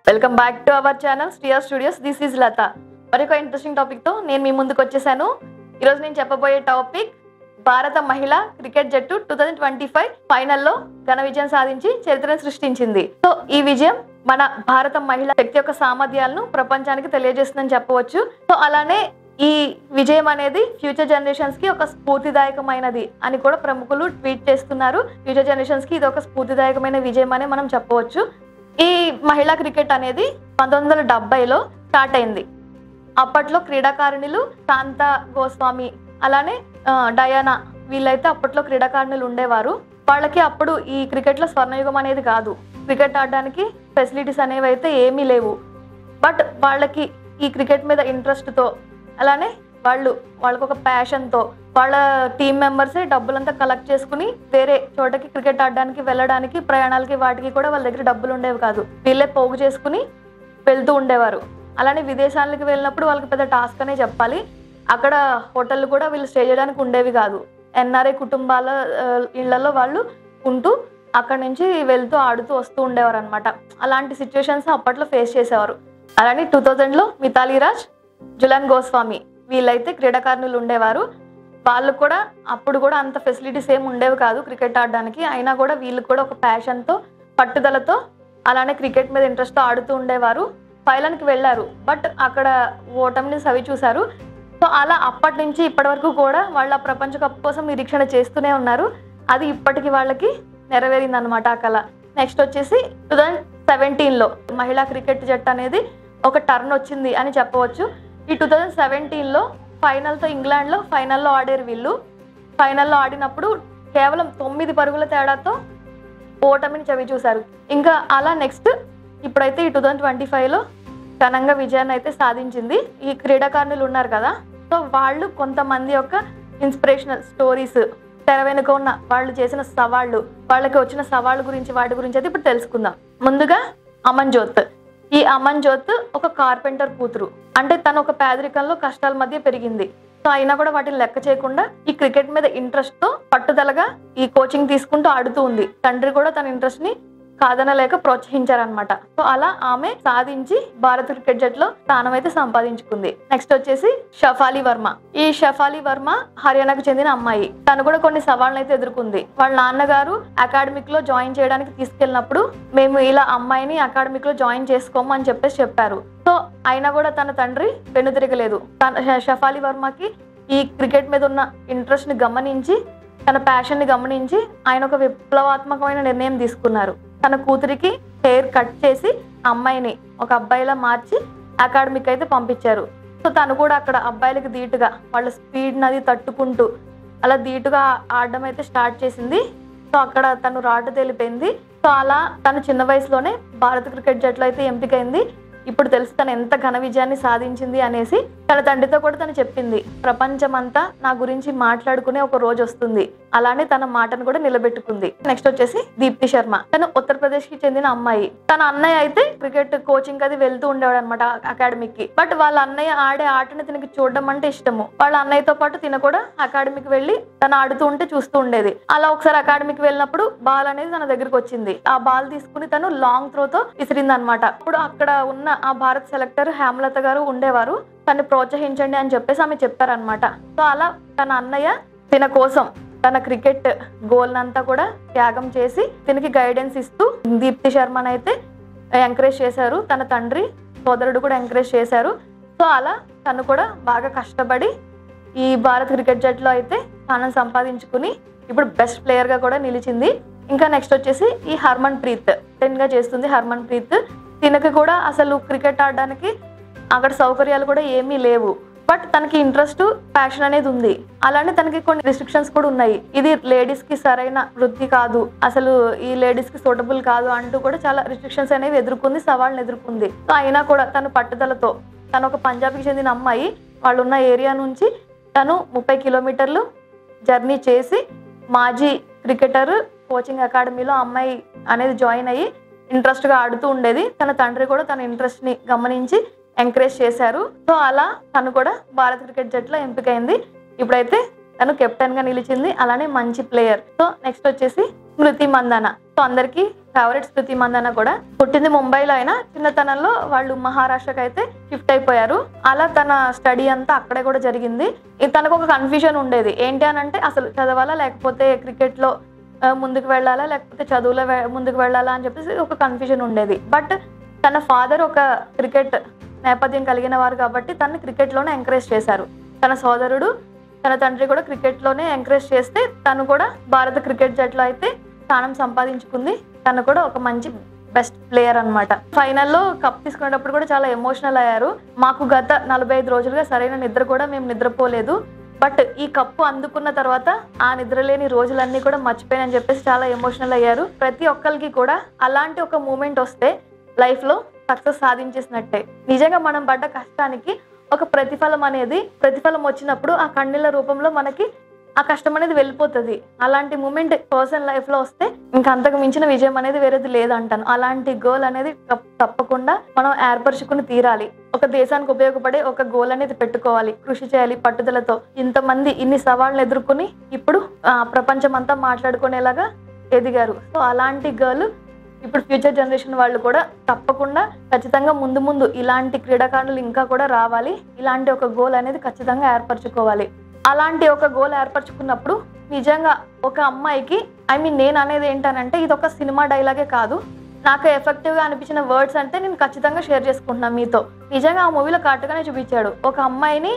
Welcome back to our channel Shreya studios. This is Latha. మరొక interesting topic తో నేను మీ ముందుకు వచ్చేసాను. ఈరోజు నేను చెప్పబోయే టాపిక్ భారత మహిళా క్రికెట్ జట్టు 2025 ఫైనల్లో ఘన విజయం సాధించి చరిత్రను సృష్టించింది. సో ఈ విజయం మన భారత మహిళా శక్తి యొక్క సామర్థ్యాలను ప్రపంచానికి తెలియజేస్తుందని చెప్పవచ్చు. సో అలానే ఈ విజయం అనేది ఫ్యూచర్ జనరేషన్స్ కి ఒక స్ఫూర్తిదాయకమైనది అని కూడా ప్రముఖులు ట్వీట్ చేస్తున్నారు. ఫ్యూచర్ జనరేషన్స్ కి ఇది ఒక స్ఫూర్తిదాయకమైన విజయం అని మనం చెప్పవచ్చు. ఈ మహిళా క్రికెట్ అనేది 1970లో స్టార్ట్ అయింది. అప్పట్లో క్రీడాకారిణులు శాంతా గోస్వామి అలానే డయానా వీళ్ళైతే అప్పట్లో క్రీడాకారిణులు ఉండేవారు. వాళ్ళకి అప్పుడు ఈ క్రికెట్లో స్వర్ణయుగం అనేది కాదు. క్రికెట్ ఆడడానికి ఫెసిలిటీస్ అనేవి అయితే ఏమీ లేవు. బట్ వాళ్ళకి ఈ క్రికెట్ మీద ఇంట్రెస్ట్తో అలానే వాళ్ళకు ఒక ప్యాషన్తో వాళ్ళ టీం మెంబర్సే డబ్బులంతా కలెక్ట్ చేసుకుని వేరే చోటకి క్రికెట్ ఆడడానికి వెళ్ళడానికి ప్రయాణాలకి వాటికి కూడా వాళ్ళ దగ్గర డబ్బులు ఉండేవి కాదు. వీళ్ళే పోగు చేసుకుని వెళ్తూ ఉండేవారు. అలానే విదేశాలకు వెళ్ళినప్పుడు వాళ్ళకి పెద్ద టాస్క్ అనే చెప్పాలి. అక్కడ హోటళ్ళు కూడా వీళ్ళు స్టే చేయడానికి ఉండేవి కాదు. ఎన్ఆర్ఐ కుటుంబాల ఇళ్లలో వాళ్ళు ఉంటూ అక్కడి నుంచి వెళ్తూ ఆడుతూ వస్తూ ఉండేవారు అనమాట. అలాంటి సిచ్యువేషన్స్ అప్పట్లో ఫేస్ చేసేవారు. అలానే 2000లో మిథాలీ రాజ్, జులాన్ గోస్వామి వీళ్ళైతే క్రీడాకారిణులు ఉండేవారు. వాళ్ళు కూడా అప్పుడు కూడా అంత ఫెసిలిటీస్ ఏమి ఉండేవి కాదు క్రికెట్ ఆడడానికి. అయినా కూడా వీళ్ళు కూడా ఒక ప్యాషన్తో పట్టుదలతో అలానే క్రికెట్ మీద ఇంట్రెస్ట్తో ఆడుతూ ఉండేవారు. ఫైనల్కి వెళ్ళారు. బట్ అక్కడ ఓటమిని సవి చూశారు. సో అలా అప్పటి నుంచి ఇప్పటి వరకు కూడా వాళ్ళ ప్రపంచ కప్ కోసం నిరీక్షణ చేస్తూనే ఉన్నారు. అది ఇప్పటికి వాళ్ళకి నెరవేరింది అనమాట ఆ కళ. నెక్స్ట్ వచ్చేసి 2017లో మహిళా క్రికెట్ జట్టు అనేది ఒక టర్న్ వచ్చింది అని చెప్పవచ్చు. ఈ 2017లో ఫైనల్తో ఇంగ్లాండ్లో ఫైనల్లో ఆడారు వీళ్ళు. ఫైనల్లో ఆడినప్పుడు కేవలం 9 పరుగుల తేడాతో ఓటమిని చవి చూశారు. ఇంకా అలా నెక్స్ట్ ఇప్పుడైతే ఈ 2025లో ఘనంగా విజయాన్ని అయితే సాధించింది. ఈ క్రీడాకారులు ఉన్నారు కదా, సో వాళ్ళు కొంతమంది యొక్క ఇన్స్పిరేషనల్ స్టోరీస్, తెర వెనుక ఉన్న వాళ్ళు చేసిన సవాళ్ళు, వాళ్ళకి వచ్చిన సవాళ్ళ గురించి వాటి గురించి అయితే ఇప్పుడు తెలుసుకుందాం. ముందుగా అమన్జోత్. ఈ అమన్జోత్ ఒక కార్పెంటర్ కూతురు. అంటే తను ఒక పేదరికంలో కష్టాల మధ్య పెరిగింది. సో అయినా కూడా వాటిని లెక్క చేయకుండా ఈ క్రికెట్ మీద ఇంట్రెస్ట్ తో పట్టుదలగా ఈ కోచింగ్ తీసుకుంటూ ఆడుతూ ఉంది. తండ్రి కూడా తన ఇంట్రెస్ట్ ని కాదనలేక ప్రోత్సహించారనమాట. సో అలా ఆమె సాధించి భారత క్రికెట్ జట్టులో స్థానం అయితే సంపాదించుకుంది. నెక్స్ట్ వచ్చేసి షఫాలి వర్మ. ఈ షఫాలి వర్మ హర్యానాకు చెందిన అమ్మాయి. తను కూడా కొన్ని సవాళ్ళను అయితే ఎదుర్కొంది. వాళ్ళ నాన్నగారు అకాడమిక్ లో జాయిన్ చేయడానికి తీసుకెళ్ళినప్పుడు మేము ఇలా అమ్మాయిని అకాడమిక్ లో జాయిన్ చేసుకోము అని చెప్పారు. సో అయినా కూడా తన తండ్రి వెనుతిరగలేదు. షఫాలి వర్మకి ఈ క్రికెట్ మీద ఉన్న ఇంట్రెస్ట్ ని గమనించి తన ప్యాషన్ ని గమనించి ఆయన ఒక విప్లవాత్మకమైన నిర్ణయం తీసుకున్నారు. తన కూతురికి హెయిర్ కట్ చేసి అమ్మాయిని ఒక అబ్బాయిలా మార్చి అకాడమిక్ అయితే పంపించారు. సో తను కూడా అక్కడ అబ్బాయిలకి ధీటుగా వాళ్ళ స్పీడ్ నది తట్టుకుంటూ అలా ధీటుగా ఆడడం అయితే స్టార్ట్ చేసింది. సో అక్కడ తను రాటు తెలిపింది. సో అలా తను చిన్న వయసులోనే భారత క్రికెట్ జట్టులో అయితే ఎంపికైంది. ఇప్పుడు తెలుసు తను ఎంత ఘన విజయాన్ని సాధించింది అనేసి. తన తండ్రితో కూడా తను చెప్పింది, ప్రపంచమంతా నా గురించి మాట్లాడుకునే ఒక రోజు వస్తుంది. అలానే తన మాటను కూడా నిలబెట్టుకుంది. నెక్స్ట్ వచ్చేసి దీప్తి శర్మ. తను ఉత్తరప్రదేశ్ కి చెందిన అమ్మాయి. తన అన్నయ్య అయితే క్రికెట్ కోచింగ్ అది వెళ్తూ ఉండేవాడు అనమాట అకాడమిక్ కి. బట్ వాళ్ళ అన్నయ్య ఆడే ఆటని తినకి చూడడం అంటే ఇష్టము. వాళ్ళ అన్నయ్యతో పాటు తిన కూడా అకాడమిక్ వెళ్ళి తను ఆడుతూ ఉంటే చూస్తూ ఉండేది. అలా ఒకసారి అకాడమిక్ వెళ్ళినప్పుడు బాల్ అనేది తన దగ్గరకు వచ్చింది. ఆ బాల్ తీసుకుని తను లాంగ్ త్రోతో విసిరింది అనమాట. అప్పుడు అక్కడ ఉన్న ఆ భారత్ సెలెక్టర్ హేమలత గారు ఉండేవారు. తను ప్రోత్సహించండి అని చెప్పేసి ఆమె చెప్పారనమాట. సో అలా తన అన్నయ్య తిన కోసం తన క్రికెట్ గోల్ నంతా కూడా త్యాగం చేసి తినకి గైడెన్స్ ఇస్తూ దీప్తి శర్మను అయితే ఎంకరేజ్ చేశారు. తన తండ్రి సోదరుడు కూడా ఎంకరేజ్ చేశారు. సో అలా తను కూడా బాగా కష్టపడి ఈ భారత్ క్రికెట్ జట్టులో అయితే స్థానం సంపాదించుకుని ఇప్పుడు బెస్ట్ ప్లేయర్ గా కూడా నిలిచింది. ఇంకా నెక్స్ట్ వచ్చేసి ఈ హర్మన్ ప్రీత్ గా చేస్తుంది. హర్మన్ ప్రీత్ తినకి కూడా అసలు క్రికెట్ ఆడడానికి అక్కడ సౌకర్యాలు కూడా ఏమీ లేవు. బట్ తనకి ఇంట్రెస్ట్, ప్యాషన్ అనేది ఉంది. అలానే తనకి కొన్ని రిస్ట్రిక్షన్స్ కూడా ఉన్నాయి. ఇది లేడీస్ కి సరైన వృత్తి కాదు, అసలు ఈ లేడీస్ కి సూటబుల్ కాదు అంటూ కూడా చాలా రిస్ట్రిక్షన్స్ అనేవి ఎదుర్కొంది, సవాళ్ళని ఎదుర్కొంది. సో అయినా కూడా తను పట్టుదలతో, తను ఒక పంజాబ్కి చెందిన అమ్మాయి, వాళ్ళు ఉన్న ఏరియా నుంచి తను 30 కిలోమీటర్లు జర్నీ చేసి మాజీ క్రికెటర్ కోచింగ్ అకాడమీలో అమ్మాయి అనేది జాయిన్ అయ్యి ఇంట్రెస్ట్గా ఆడుతూ ఉండేది. తన తండ్రి కూడా తన ఇంట్రెస్ట్ని గమనించి ఎంకరేజ్ చేశారు. సో అలా తను కూడా భారత క్రికెట్ జట్టులో ఎంపికైంది. ఇప్పుడైతే తను కెప్టెన్ గా నిలిచింది, అలానే మంచి ప్లేయర్. సో నెక్స్ట్ వచ్చేసి స్మృతి మందాన. సో అందరికి ఫేవరెట్ స్మృతి మందాన కూడా. పుట్టింది ముంబైలో అయినా చిన్నతనంలో వాళ్ళు మహారాష్ట్రకి అయితే షిఫ్ట్ అయిపోయారు. అలా తన స్టడీ అంతా అక్కడే కూడా జరిగింది. తనకు ఒక కన్ఫ్యూజన్ ఉండేది, ఏంటి అని అంటే అసలు చదవాలా లేకపోతే క్రికెట్ లో ముందుకు వెళ్ళాలా లేకపోతే చదువులో ముందుకు వెళ్ళాలా అని చెప్పేసి ఒక కన్ఫ్యూజన్ ఉండేది. బట్ తన ఫాదర్ ఒక క్రికెట్ నేపథ్యం కలిగిన వారు కాబట్టి తనని క్రికెట్లోనే ఎంకరేజ్ చేశారు. తన సోదరుడు తన తండ్రి కూడా క్రికెట్లోనే ఎంకరేజ్ చేస్తే తను కూడా భారత క్రికెట్ జట్టులో అయితే స్థానం సంపాదించుకుంది. తను కూడా ఒక మంచి బెస్ట్ ప్లేయర్ అనమాట. ఫైనల్లో కప్ తీసుకునేటప్పుడు కూడా చాలా ఎమోషనల్ అయ్యారు. మాకు గత 45 రోజులుగా సరైన నిద్ర కూడా మేము నిద్రపోలేదు. బట్ ఈ కప్పు అందుకున్న తర్వాత ఆ నిద్రలేని రోజులన్నీ కూడా మర్చిపోయానని చెప్పేసి చాలా ఎమోషనల్ అయ్యారు. ప్రతి ఒక్కరికి కూడా అలాంటి ఒక మూమెంట్ వస్తే లైఫ్ లో సక్సెస్ సాధించేసినట్టే. నిజంగా మనం పడ్డ కష్టానికి ఒక ప్రతిఫలం వచ్చినప్పుడు ఆ కన్నీళ్ళ రూపంలో మనకి ఆ కష్టం అనేది వెళ్ళిపోతుంది. అలాంటి మూమెంట్ పర్సన్ లైఫ్ లో వస్తే ఇంకా అంతకు మించిన విజయం అనేది వేరేది లేదంటాను. అలాంటి గోల్ అనేది తప్పకుండా మనం ఏర్పరచుకుని తీరాలి. ఒక దేశానికి ఉపయోగపడే ఒక గోల్ అనేది పెట్టుకోవాలి, కృషి చేయాలి పట్టుదలతో. ఇంతమంది ఇన్ని సవాళ్ళను ఎదుర్కొని ఇప్పుడు ప్రపంచం అంతా మాట్లాడుకునేలాగా ఎదిగారు. సో అలాంటి గర్ల్ ఇప్పుడు ఫ్యూచర్ జనరేషన్ వాళ్ళు కూడా తప్పకుండా ఖచ్చితంగా ముందు ఇలాంటి క్రీడాకారులు ఇంకా కూడా రావాలి. ఇలాంటి ఒక గోల్ అనేది ఖచ్చితంగా ఏర్పరచుకోవాలి. అలాంటి ఒక గోల్ ఏర్పరచుకున్నప్పుడు నిజంగా ఒక అమ్మాయికి నేను అనేది ఏంటనంటే ఇది ఒక సినిమా డైలాగే కాదు, నాకు ఎఫెక్టివ్గా అనిపించిన వర్డ్స్ అంటే నేను ఖచ్చితంగా షేర్ చేసుకుంటున్నాను మీతో. నిజంగా ఆ మూవీలో కరెక్ట్గానే చూపించాడు. ఒక అమ్మాయిని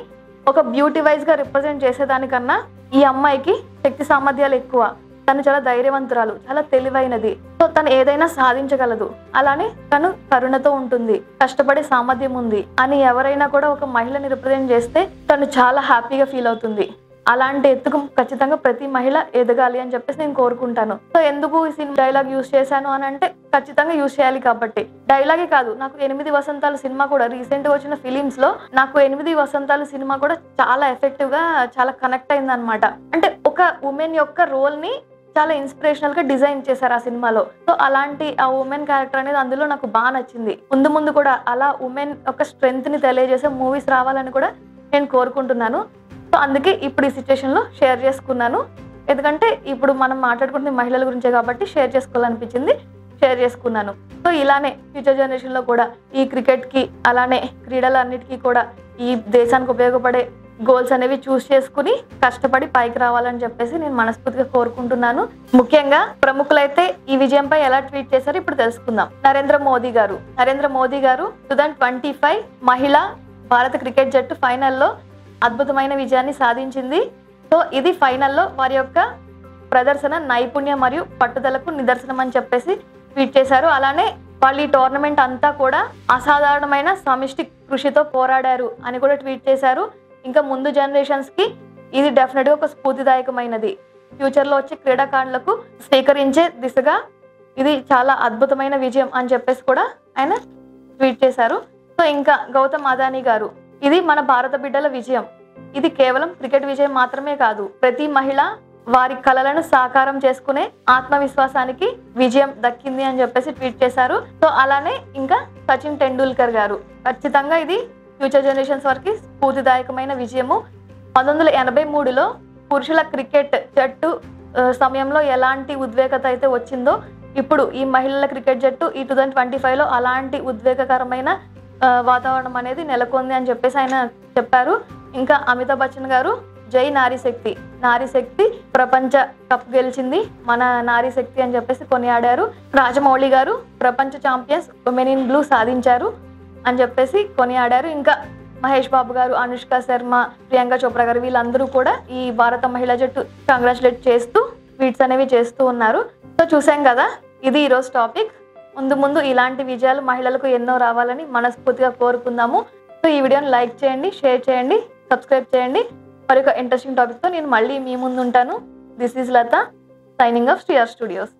ఒక బ్యూటీ వైజ్గా రిప్రజెంట్ చేసేదానికన్నా ఈ అమ్మాయికి శక్తి సామర్థ్యాలు ఎక్కువ. తను చాలా ధైర్యవంతురాలు, చాలా తెలివైనది. సో తను ఏదైనా సాధించగలదు. అలానే తను కరుణతో ఉంటుంది, కష్టపడే సామర్థ్యం ఉంది అని ఎవరైనా కూడా ఒక మహిళని రిప్రజెంట్ చేస్తే తను చాలా హ్యాపీగా ఫీల్ అవుతుంది. అలాంటి ఎత్తుకు ఖచ్చితంగా ప్రతి మహిళ ఎదగాలి అని చెప్పేసి నేను కోరుకుంటాను. సో ఎందుకు ఈ సినిమా డైలాగ్ యూజ్ చేశాను అని అంటే ఖచ్చితంగా యూజ్ చేయాలి కాబట్టి. డైలాగే కాదు, నాకు 8 వసంతాలు సినిమా కూడా రీసెంట్ గా వచ్చిన ఫిలిమ్స్ లో నాకు 8 వసంతాలు సినిమా కూడా చాలా ఎఫెక్టివ్ గా చాలా కనెక్ట్ అయింది అనమాట. అంటే ఒక ఉమెన్ యొక్క రోల్ ని చాలా ఇన్స్పిరేషనల్ గా డిజైన్ చేశారు ఆ సినిమాలో. సో అలాంటి ఆ ఉమెన్ క్యారెక్టర్ అనేది అందులో నాకు బాగా నచ్చింది. ముందు కూడా అలా ఉమెన్ యొక్క స్ట్రెంగ్త్ ని తెలియజేసే మూవీస్ రావాలని కూడా నేను కోరుకుంటున్నాను. సో అందుకే ఇప్పుడు ఈ సిచ్యువేషన్ లో షేర్ చేసుకున్నాను. ఎందుకంటే ఇప్పుడు మనం మాట్లాడుకుంటున్న మహిళల గురించే కాబట్టి షేర్ చేసుకోవాలనిపించింది, షేర్ చేసుకున్నాను. సో ఇలానే ఫ్యూచర్ జనరేషన్ లో కూడా ఈ క్రికెట్ కి అలానే క్రీడలన్నిటికీ కూడా ఈ దేశానికి ఉపయోగపడే గోల్స్ అనేవి చూస్ చేసుకుని కష్టపడి పైకి రావాలని చెప్పేసి నేను మనస్ఫూర్తిగా కోరుకుంటున్నాను. ముఖ్యంగా ప్రముఖులైతే ఈ విజయంపై ఎలా ట్వీట్ చేశారో ఇప్పుడు తెలుసుకుందాం. నరేంద్ర మోదీ గారు 2025 మహిళా భారత క్రికెట్ జట్టు ఫైనల్లో అద్భుతమైన విజయాన్ని సాధించింది. సో ఇది ఫైనల్లో వారి యొక్క ప్రదర్శన నైపుణ్యం మరియు పట్టుదలకు నిదర్శనం అని చెప్పేసి ట్వీట్ చేశారు. అలానే వాళ్ళు ఈ టోర్నమెంట్ అంతా కూడా అసాధారణమైన సమిష్టి కృషితో పోరాడారు అని కూడా ట్వీట్ చేశారు. ఇంకా ముందు జనరేషన్స్ కి ఇది డెఫినెట్గా ఒక స్ఫూర్తిదాయకమైనది. ఫ్యూచర్ లో వచ్చే క్రీడాకారులకు స్వీకరించే దిశగా ఇది చాలా అద్భుతమైన విజయం అని చెప్పేసి కూడా ఆయన ట్వీట్ చేశారు. సో ఇంకా గౌతమ్ అదానీ గారు, ఇది మన భారత బిడ్డల విజయం. ఇది కేవలం క్రికెట్ విజయం మాత్రమే కాదు, ప్రతి మహిళ వారి కలలను సాకారం చేసుకునే ఆత్మవిశ్వాసానికి విజయం దక్కింది అని చెప్పేసి ట్వీట్ చేశారు. సో అలానే ఇంకా సచిన్ టెండూల్కర్ గారు, ఖచ్చితంగా ఇది ఫ్యూచర్ జనరేషన్స్ వారికి స్ఫూర్తిదాయకమైన విజయము. 1983లో పురుషుల క్రికెట్ జట్టు సమయంలో ఎలాంటి ఉద్వేగత అయితే వచ్చిందో ఇప్పుడు ఈ మహిళల క్రికెట్ జట్టు ఈ 2025లో అలాంటి ఉద్వేగకరమైన వాతావరణం అనేది నెలకొంది అని చెప్పేసి ఆయన చెప్పారు. ఇంకా అమితాబ్ బచ్చన్ గారు, జై నారీశక్తి, నారీశక్తి ప్రపంచ కప్ గెలిచింది మన నారీశక్తి అని చెప్పేసి కొనియాడారు. రాజమౌళి గారు, ప్రపంచ ఛాంపియన్స్ ఉమెన్ ఇన్ బ్లూ సాధించారు అని చెప్పేసి కొనియాడారు. ఇంకా మహేష్ బాబు గారు, అనుష్క శర్మ, ప్రియాంక చోప్రా గారు వీళ్ళందరూ కూడా ఈ భారత మహిళా జట్టు కంగ్రాచులేట్ చేస్తూ ట్వీట్స్ అనేవి చేస్తూ ఉన్నారు. సో చూసాం కదా, ఇది ఈరోజు టాపిక్. ముందు ఇలాంటి విజయాలు మహిళలకు ఎన్నో రావాలని మనస్ఫూర్తిగా కోరుకుందాము. సో ఈ వీడియోని లైక్ చేయండి, షేర్ చేయండి, సబ్స్క్రైబ్ చేయండి. మరొక ఇంట్రెస్టింగ్ టాపిక్తో నేను మళ్ళీ మీ ముందు ఉంటాను. This is Latha, signing off SR studios.